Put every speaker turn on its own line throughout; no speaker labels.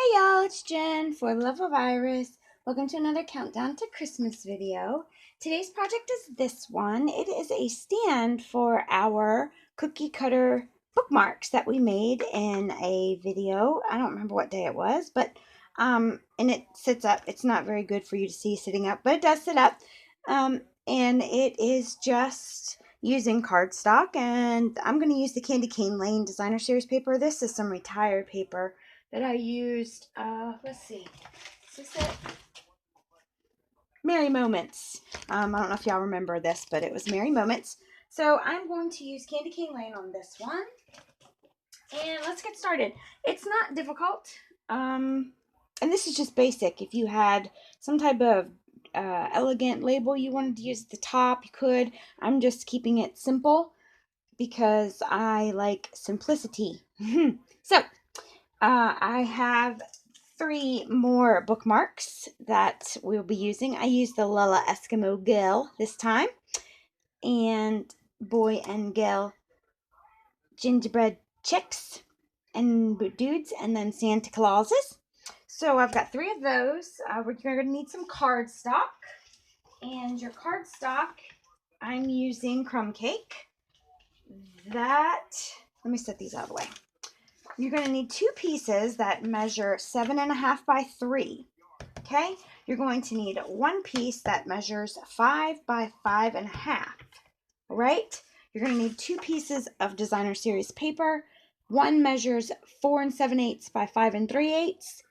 Hey y'all, it's Jen for Love of Iris. Welcome to another countdown to Christmas video. Today's project is this one. It is a stand for our cookie cutter bookmarks that we made in a video. I don't remember what day it was, but and it sits up. It's not very good for you to see sitting up, but it does sit up. And it is just using cardstock, and I'm going to use the Candy Cane Lane Designer Series paper. This is some retired paper that I used, let's see, is this it? Merry Moments. I don't know if y'all remember this, but it was Merry Moments. So I'm going to use Candy Cane Lane on this one. And let's get started. It's not difficult. And this is just basic. If you had some type of elegant label you wanted to use at the top, you could. I'm just keeping it simple because I like simplicity. So, I have 3 more bookmarks that we'll be using. I used the Lala Eskimo Girl this time, and Boy and Girl Gingerbread Chicks and Dudes, and then Santa Clauses. So I've got 3 of those. We're going to need some cardstock, and your cardstock, I'm using Crumb Cake. Let me set these out of the way. You're going to need 2 pieces that measure 7.5 by 3. Okay? You're going to need 1 piece that measures 5 by 5.5. All right? You're going to need 2 pieces of Designer Series paper. One measures 4 7/8 by 5 3/8,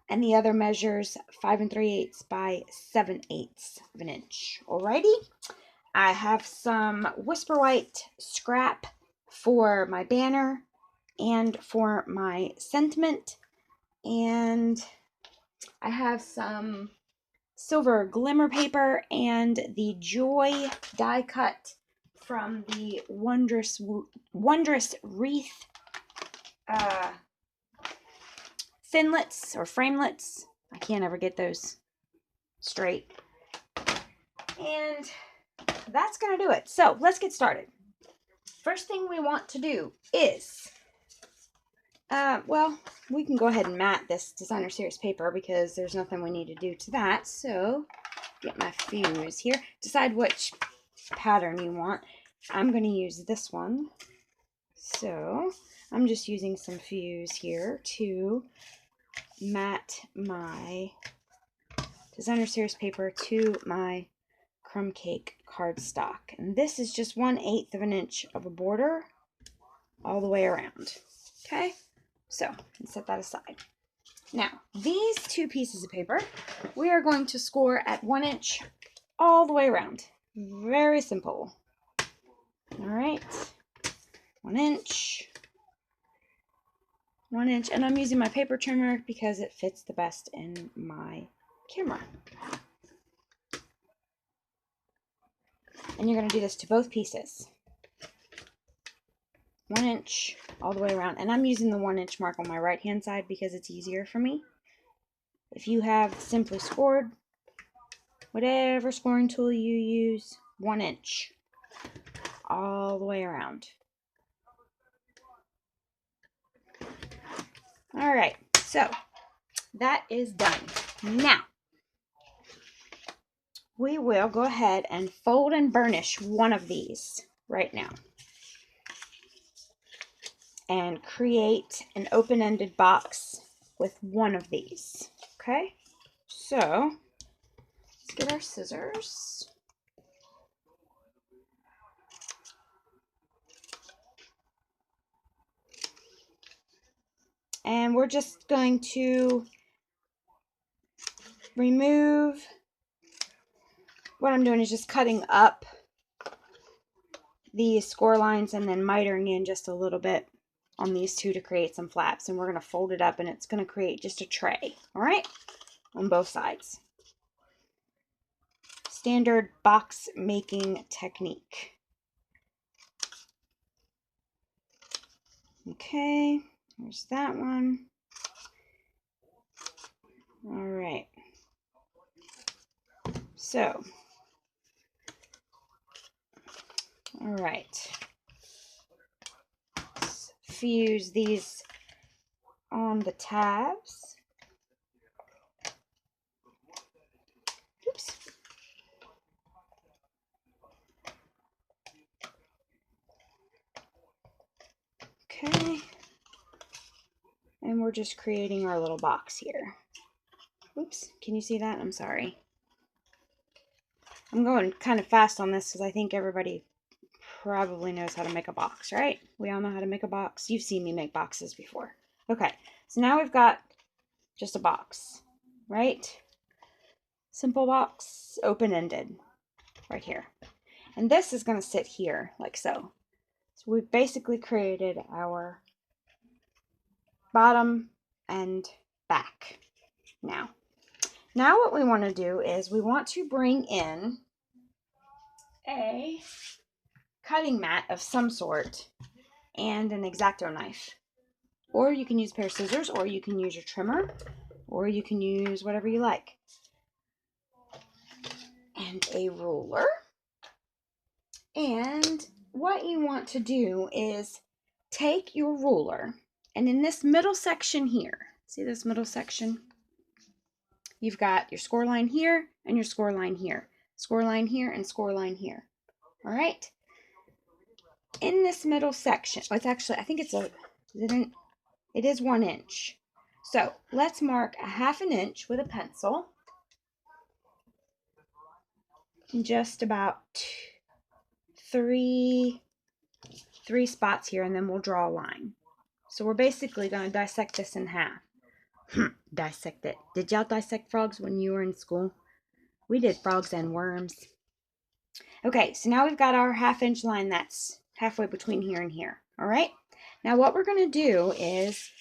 and the other measures 5 3/8 by 7/8 of an inch. Alrighty? I have some Whisper White scrap for my banner and for my sentiment, and I have some silver glimmer paper and the Joy die cut from the Wondrous Wreath thinlets or framelets. I can't ever get those straight. And that's gonna do it. So let's get started. First thing we want to do is well, we can go ahead and mat this Designer Series paper because there's nothing we need to do to that. So, get my fuse here. Decide which pattern you want. I'm going to use this one. So, I'm just using some fuse here to mat my Designer Series paper to my Crumb Cake cardstock. And this is just 1/8 of an inch of a border all the way around. Okay? So, let's set that aside. Now, these 2 pieces of paper, we are going to score at 1 inch all the way around. Very simple. All right, 1 inch, 1 inch, and I'm using my paper trimmer because it fits the best in my camera. And you're going to do this to both pieces. 1 inch all the way around, and I'm using the 1 inch mark on my right hand side because it's easier for me. If you have simply scored, whatever scoring tool you use, 1 inch all the way around. All right, so that is done. Now we will go ahead and fold and burnish one of these right now and create an open-ended box with one of these. Okay, so let's get our scissors. And we're just going to remove, what I'm doing is just cutting up these score lines and then mitering in just a little bit on these 2 to create some flaps, and we're going to fold it up and it's going to create just a tray, all right, on both sides. Standard box making technique. Okay, there's that one. All right, so all right, let's fuse these on the tabs. And we're just creating our little box here. Oops, can you see that? I'm sorry. I'm going kind of fast on this because I think everybody probably knows how to make a box, right? We all know how to make a box. You've seen me make boxes before. Okay, so now we've got just a box, right? Simple box, open-ended, right here. And this is going to sit here, like so. So we've basically created our bottom and back now. Now what we want to do is we want to bring in a cutting mat of some sort and an X-Acto knife. Or you can use a pair of scissors, or you can use your trimmer, or you can use whatever you like. And a ruler. And what you want to do is take your ruler, and in this middle section here, see this middle section? You've got your score line here and your score line here. Score line here and score line here. All right? In this middle section, oh, it's actually, I think it's it is 1 inch. So let's mark a 1/2 inch with a pencil. Just about three spots here, and then we'll draw a line. So we're basically going to dissect this in half. Dissect it. Did y'all dissect frogs when you were in school? We did frogs and worms. Okay, so now we've got our 1/2 inch line that's halfway between here and here. All right? Now what we're going to do is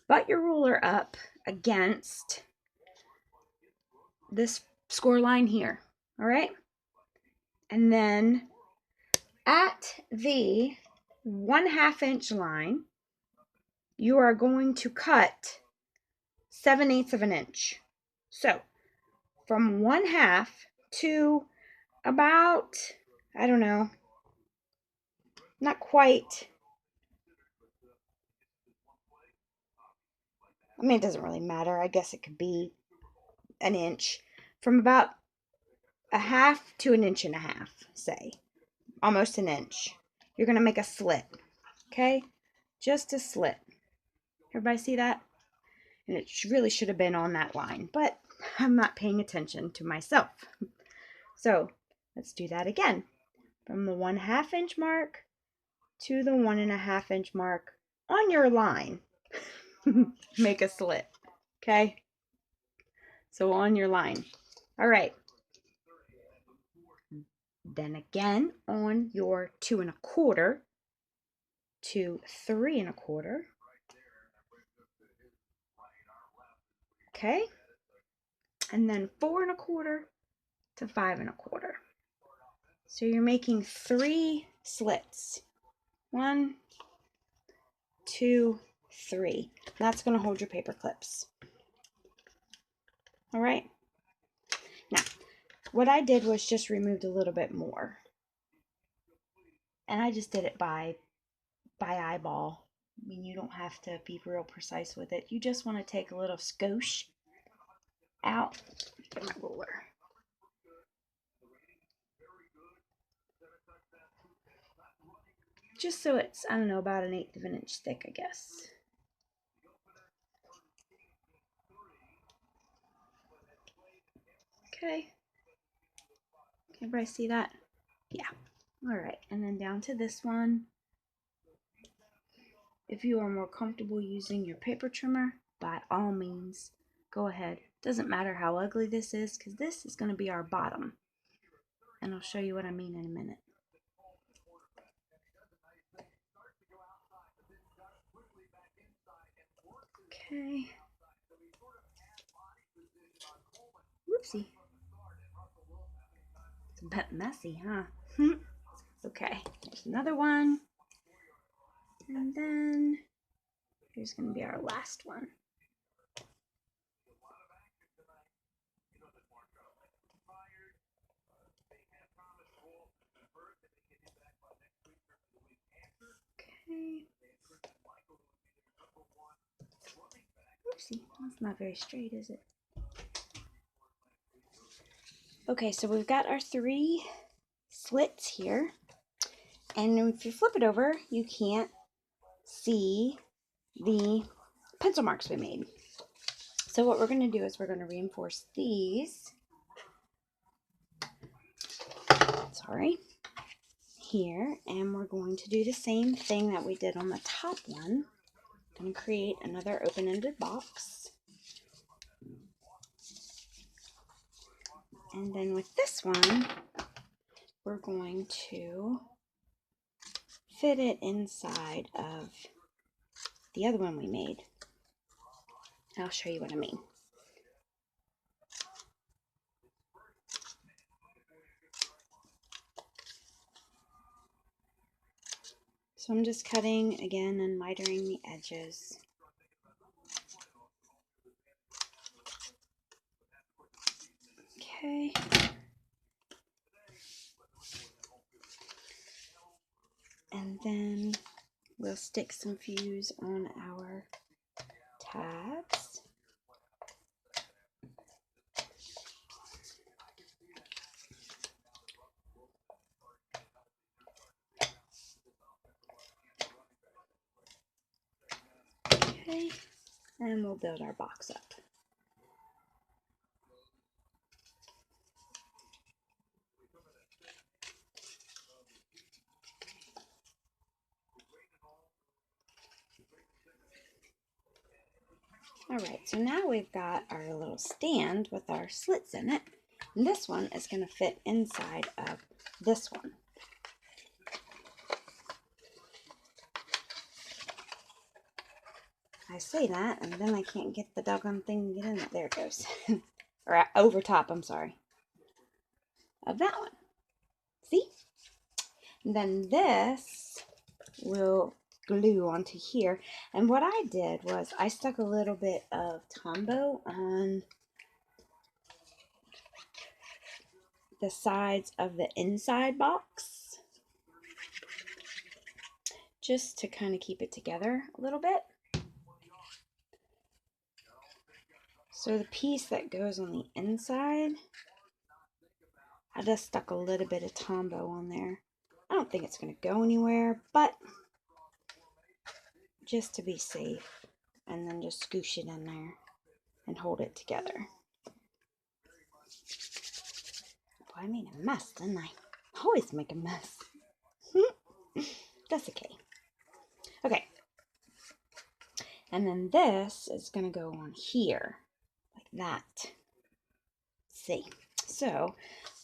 butt your ruler up against this score line here. All right? And then at the 1/2 inch line, you are going to cut 7/8 of an inch. So from 1/2 to about, I don't know, not quite, I mean, it doesn't really matter. I guess it could be an inch. From about a 1/2 to 1.5 inches, say. Almost an inch. You're going to make a slit. Okay? Just a slit. Everybody see that? And it really should have been on that line, but I'm not paying attention to myself. So let's do that again. From the 1/2 inch mark to the 1.5 inch mark on your line. Make a slit. Okay? So on your line. All right. Then again on your 2 1/4 to 3 1/4. Okay? And then 4 1/4 to 5 1/4. So you're making 3 slits. 1, 2, 3. That's going to hold your paper clips. All right? Now, what I did was just removed a little bit more. And I just did it by eyeball. I mean, you don't have to be real precise with it. You just want to take a little skosh out. Get my ruler. Just so it's, I don't know, about 1/8 of an inch thick, I guess. Okay. Can everybody see that? Yeah. All right. And then down to this one. If you are more comfortable using your paper trimmer, by all means, go ahead. Doesn't matter how ugly this is, because this is going to be our bottom. And I'll show you what I mean in a minute. Okay. Whoopsie. It's a bit messy, huh? Okay, there's another one. And then here's going to be our last one. Okay. Oopsie, that's not very straight, is it? Okay, so we've got our 3 slits here. And if you flip it over, you can't see the pencil marks we made. So what we're going to do is we're going to reinforce these. Sorry. Here, and we're going to do the same thing that we did on the top one. I'm going to create another open-ended box. And then with this one, we're going to fit it inside of the other one we made. I'll show you what I mean. So I'm just cutting again and mitering the edges. Okay. And then we'll stick some fuse on our tabs. Okay, and we'll build our box up. Alright, so now we've got our little stand with our slits in it. And this one is going to fit inside of this one. I say that, and then I can't get the doggone thing to get in it. There it goes. Or over top, I'm sorry. Of that one. See? And then this will glue onto here. And what I did was I stuck a little bit of Tombow on the sides of the inside box, just to kind of keep it together a little bit. So the piece that goes on the inside, I just stuck a little bit of Tombow on there. I don't think it's going to go anywhere, but just to be safe. And then just scoosh it in there and hold it together. Boy, I made a mess, didn't I? Always make a mess. That's okay. Okay. And then this is going to go on here. Like that. See. So,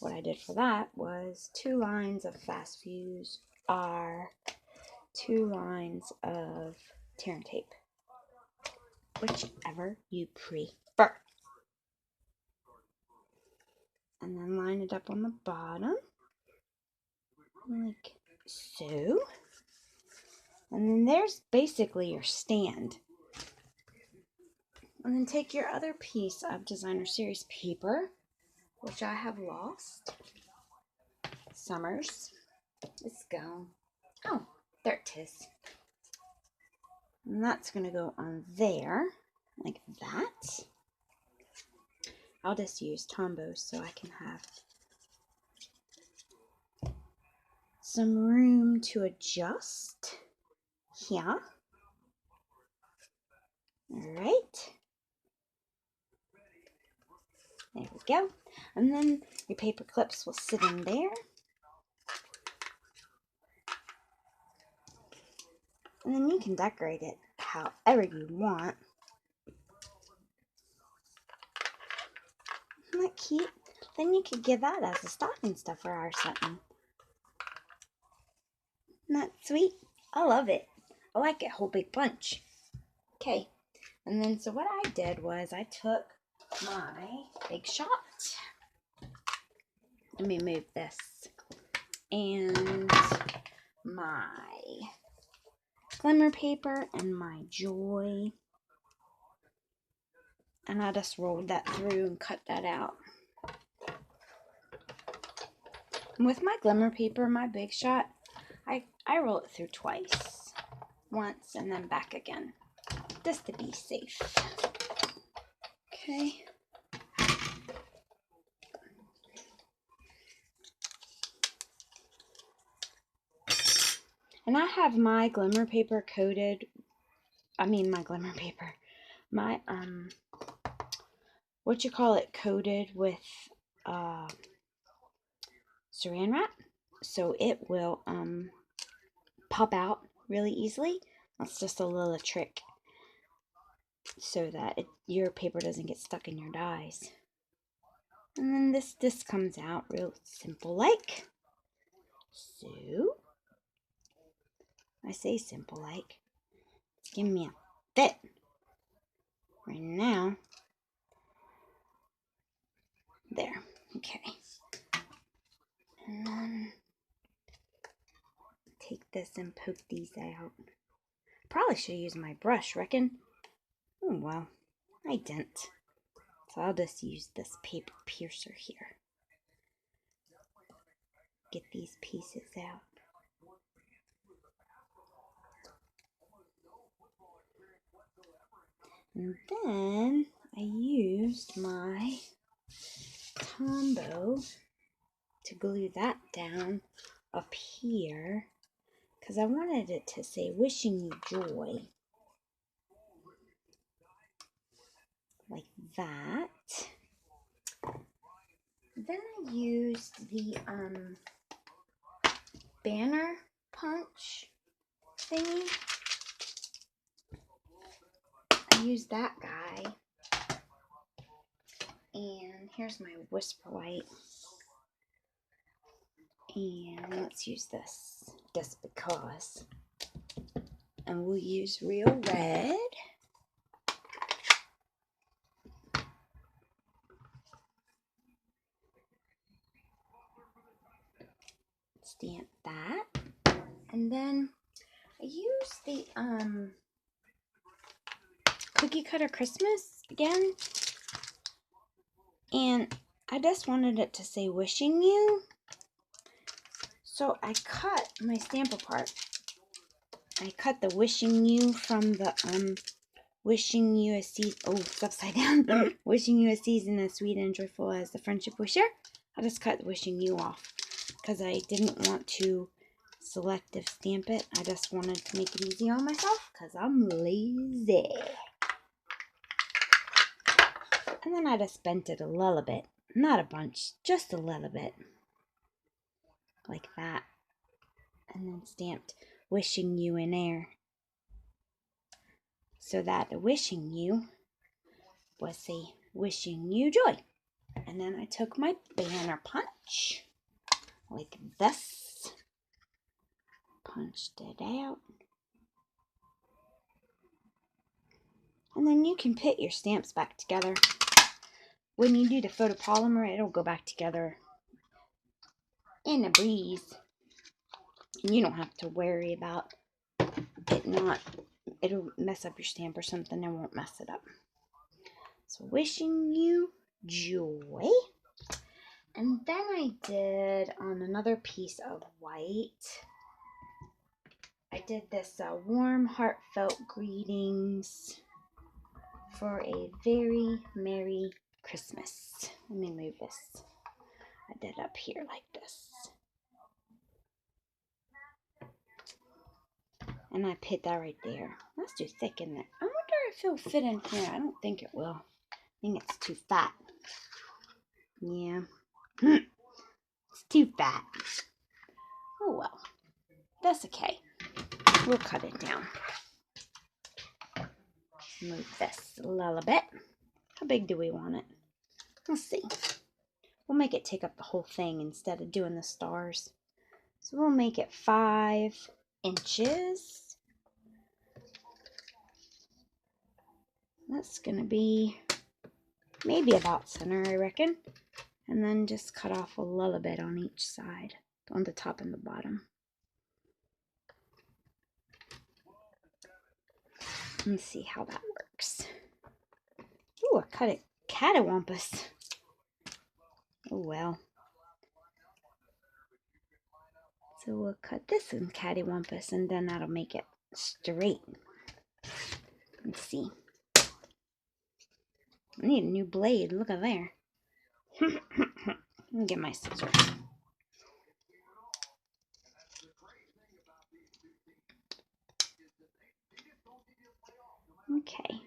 what I did for that was 2 lines of fast fuse are 2 lines of tear and tape. Whichever you prefer. And then line it up on the bottom. Like so. And then there's basically your stand. And then take your other piece of Designer Series paper, which I have lost. Summers. It's gone. Oh, there it is. And that's going to go on there, like that. I'll just use Tombow so I can have some room to adjust here. Alright. There we go. And then your paper clips will sit in there. And then you can decorate it however you want. Isn't that cute? Then you could give that as a stocking stuffer or something. Isn't that sweet? I love it. I like it, whole big bunch. Okay. And then so what I did was I took my Big Shot. Let me move this. And my glimmer paper and my Joy. And I just rolled that through and cut that out. And with my glimmer paper, my Big Shot, I roll it through twice. Once and then back again. Just to be safe. Okay. And I have my glimmer paper coated, my glimmer paper, my what you call it, coated with saran wrap, so it will pop out really easily. That's just a little trick so that your paper doesn't get stuck in your dies. And then this comes out real simple like. So I say simple like. It's giving me a fit right now. There. Okay. And then take this and poke these out. Probably should use my brush, reckon. Oh well, I didn't. So I'll just use this paper piercer here. Get these pieces out. And then I used my Tombow to glue that down up here because I wanted it to say wishing you joy. Like that. Then I used the banner punch thingy. I used that guy. And here's my Whisper White. And let's use this just because. And we'll use Real Red. Stamp that. And then I use the Cookie Cutter Christmas again. And I just wanted it to say wishing you. So I cut my stamp apart. I cut the wishing you from the wishing you a season. Oh, it's upside down. Wishing you a season as sweet and joyful as the friendship we share. I just cut wishing you off because I didn't want to selective stamp it. I just wanted to make it easy on myself because I'm lazy. And then I just bent it a little bit. Not a bunch, just a little bit. Like that. And then stamped wishing you in there. So that the wishing you was a wishing you joy. And then I took my banner punch. Like this. Punched it out. And then you can put your stamps back together. When you do the photopolymer, it'll go back together in a breeze. And you don't have to worry about it'll mess up your stamp or something. It won't mess it up. So wishing you joy. And then I did on another piece of white, I did this warm, heartfelt greetings for a very Merry Christmas. Let me move this. I did up here like this. And I put that right there. That's too thick, isn't it? I wonder if it'll fit in here. I don't think it will. I think it's too fat. Yeah. It's too fat. Oh well. That's okay. We'll cut it down. Move this a little bit. How big do we want it? Let's see. We'll make it take up the whole thing instead of doing the stars. So we'll make it 5 inches. That's going to be maybe about center, I reckon. And then just cut off a little bit on each side, on the top and the bottom. Let's see how that works. Ooh, I cut it cattywampus. Oh well. So we'll cut this in cattywampus and then that'll make it straight. Let's see. I need a new blade. Look at there. Let me get my scissors. Okay.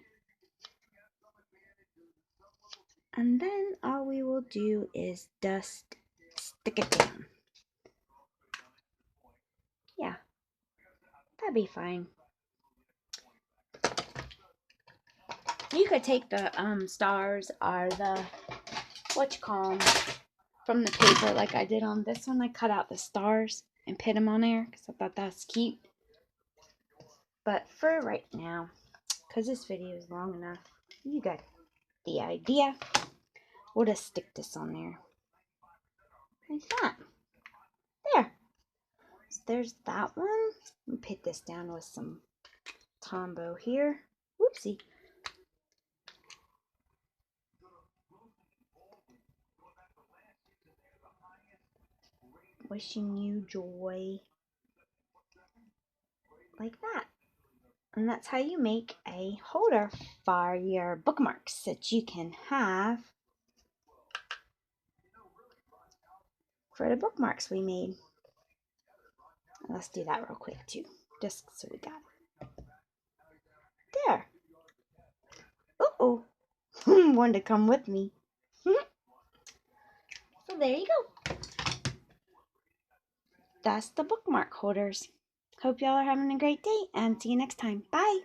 And then all we will do is just stick it down. Yeah, that'd be fine. You could take the stars or the, what you call them, from the paper like I did on this one. I cut out the stars and put them on there because I thought that's cute. But for right now, because this video is long enough, you got the idea. We'll just stick this on there. Like that. There. So there's that one. Let me put this down with some Tombow here. Whoopsie. Wishing you joy. Like that. And that's how you make a holder for your bookmarks that you can have for the bookmarks we made. Let's do that real quick too, just so we got it. There. Uh-oh. Wanted to come with me. So there you go. That's the bookmark holders. Hope y'all are having a great day and see you next time. Bye.